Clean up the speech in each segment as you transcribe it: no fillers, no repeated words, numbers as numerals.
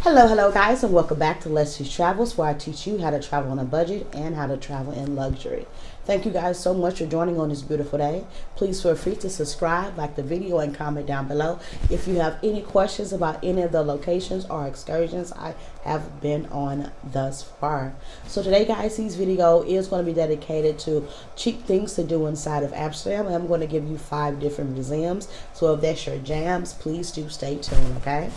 Hello guys, and welcome back to Let's Teach Travels, where I teach you how to travel on a budget and how to travel in luxury. Thank you guys so much for joining on this beautiful day. Please feel free to subscribe, like the video, and comment down below if you have any questions about any of the locations or excursions I have been on thus far. So today guys, this video is going to be dedicated to cheap things to do inside of Amsterdam. I'm going to give you 5 different museums, so if that's your jams, please do stay tuned, okay?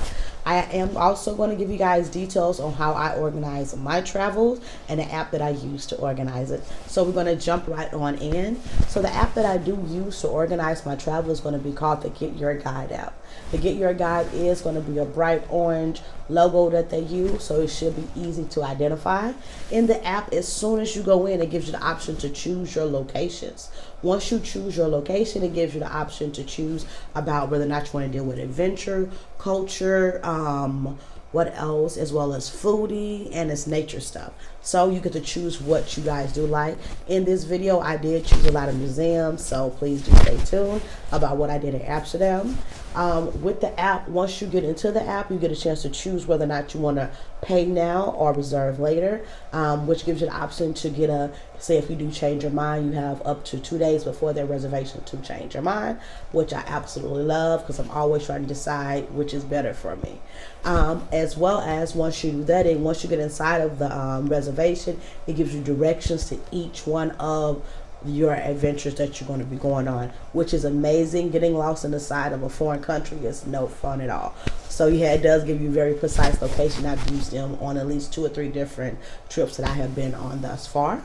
I am also going to give you guys details on how I organize my travels and the app that I use to organize it. So we're going to jump right on in. So the app that I do use to organize my travel is going to be called the Get Your Guide app. The Get Your Guide is going to be a bright orange logo that they use, so it should be easy to identify. In the app, as soon as you go in, it gives you the option to choose your locations. Once you choose your location, it gives you the option to choose about whether or not you want to deal with adventure, culture, what else, as well as foodie and it's nature stuff. So you get to choose what you guys do like. In this video, I did choose a lot of museums, so please do stay tuned about what I did in Amsterdam. With the app, once you get into the app, you get a chance to choose whether or not you want to pay now or reserve later, which gives you the option to get say if you do change your mind, you have up to 2 days before their reservation to change your mind, which I absolutely love because I'm always trying to decide which is better for me. As well as once you do that, and once you get inside of the reservation, it gives you directions to each one of your adventures that you're going to be going on, which is amazing. Getting lost in the side of a foreign country is no fun at all. So yeah, it does give you very precise location. I've used them on at least 2 or 3 different trips that I have been on thus far.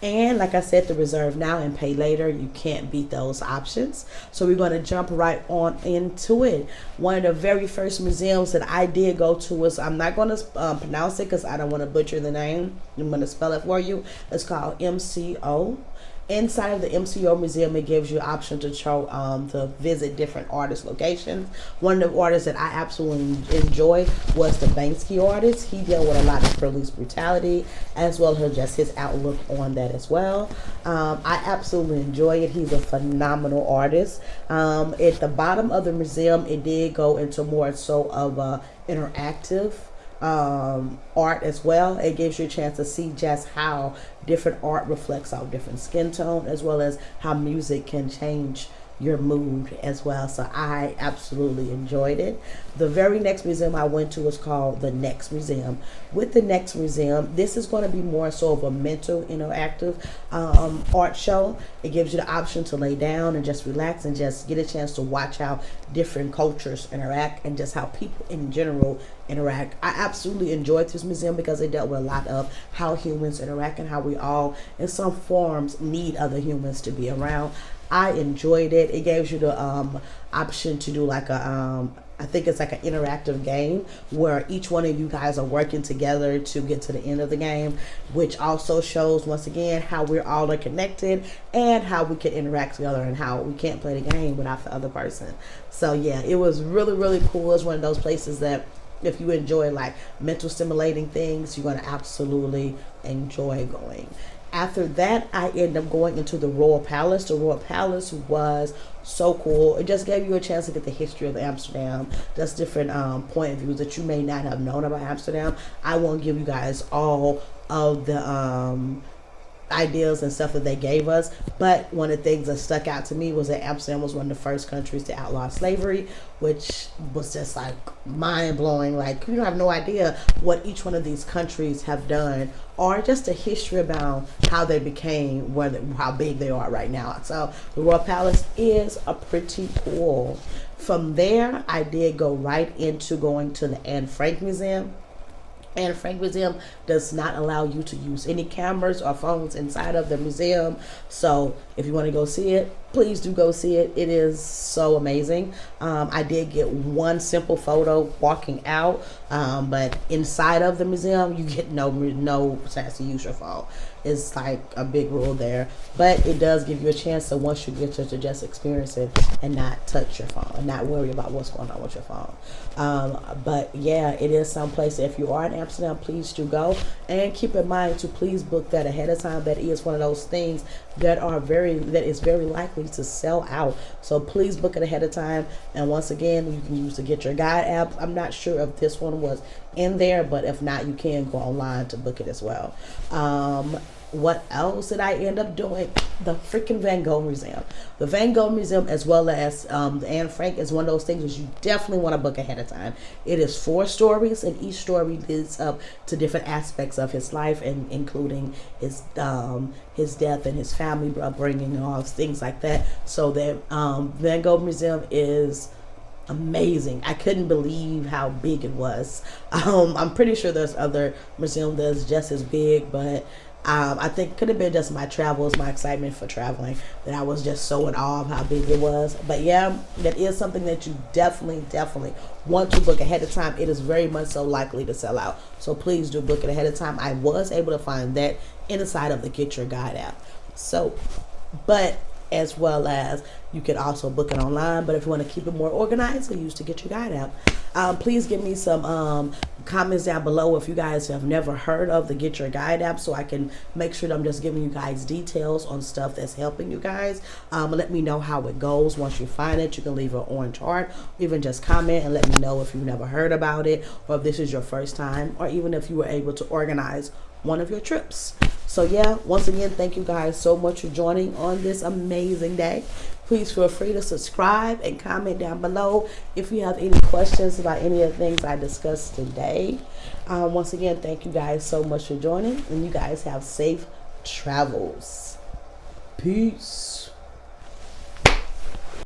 And like I said, to reserve now and pay later, you can't beat those options. So we're going to jump right on into it. One of the very first museums that I did go to was, I'm not going to pronounce it because I don't want to butcher the name. I'm going to spell it for you. It's called MCO. Inside of the MCO museum, it gives you an option to visit different artist locations. One of the artists that I absolutely enjoyed was the Banksy artist. He dealt with a lot of police brutality, as well as just his outlook on that as well. I absolutely enjoy it. He's a phenomenal artist. At the bottom of the museum, it did go into more so of a interactive art as well. It gives you a chance to see just how different art reflects on different skin tone, as well as how music can change your mood as well. So I absolutely enjoyed it. The very next museum I went to was called the Next Museum. With the Next Museum, this is going to be more so of a mental interactive art show. It gives you the option to lay down and just relax and just get a chance to watch how different cultures interact and just how people in general interact. I absolutely enjoyed this museum because it dealt with a lot of how humans interact and how we all in some forms need other humans to be around. I enjoyed it. It gives you the option to do like a I think it's like an interactive game where each one of you guys are working together to get to the end of the game, which also shows once again how we're all connected and how we can interact together and how we can't play the game without the other person. So yeah, it was really cool. It's one of those places that if you enjoy like mental stimulating things, you're going to absolutely enjoy going. After that, I ended up going into the Royal Palace. The Royal Palace was so cool. It just gave you a chance to get the history of Amsterdam. Just different point of views that you may not have known about Amsterdam. I won't give you guys all of the ideas and stuff that they gave us, but one of the things that stuck out to me was that Amsterdam was one of the first countries to outlaw slavery, which was just like mind-blowing. Like, you have no idea what each one of these countries have done, or just the history about how they became how big they are right now. So the Royal Palace is a pretty cool. From there, I did go right into going to the Anne Frank Museum. Anne Frank Museum does not allow you to use any cameras or phones inside of the museum. So if you want to go see it, please do go see it. It is so amazing. I did get one simple photo walking out, but inside of the museum, you get no chance to use your phone. It's like a big rule there, but it does give you a chance to once you get to just experience it and not touch your phone and not worry about what's going on with your phone. But yeah, it is some place. If you are in Amsterdam, please do go, and keep in mind to please book that ahead of time. That is one of those things that is very likely to sell out. So please book it ahead of time. And once again, you can use the Get Your Guide app. I'm not sure if this one was in there, but if not, you can go online to book it as well. What else did I end up doing? The freaking Van Gogh Museum. The Van Gogh Museum, as well as the Anne Frank, is one of those things that you definitely want to book ahead of time. It is 4 stories, and each story leads up to different aspects of his life, and including his death and his family upbringing and all things like that. So the Van Gogh Museum is amazing. I couldn't believe how big it was. I'm pretty sure there's other museums that's just as big, but I think it could have been just my travels, my excitement for traveling, that I was just so in awe of how big it was. But yeah, that is something that you definitely want to book ahead of time. It is very much so likely to sell out. So please do book it ahead of time. I was able to find that inside of the Get Your Guide app. So, but as well as you can also book it online, but if you want to keep it more organized, use the Get Your Guide app. Please give me some comments down below if you guys have never heard of the Get Your Guide app, so I can make sure that I'm just giving you guys details on stuff that's helping you guys. Let me know how it goes. Once you find it, you can leave an orange heart, or even just comment and let me know if you've never heard about it, or if this is your first time, or even if you were able to organize one of your trips. So yeah, once again, thank you guys so much for joining on this amazing day. Please feel free to subscribe and comment down below if you have any questions about any of the things I discussed today. Once again, thank you guys so much for joining, and you guys have safe travels. Peace.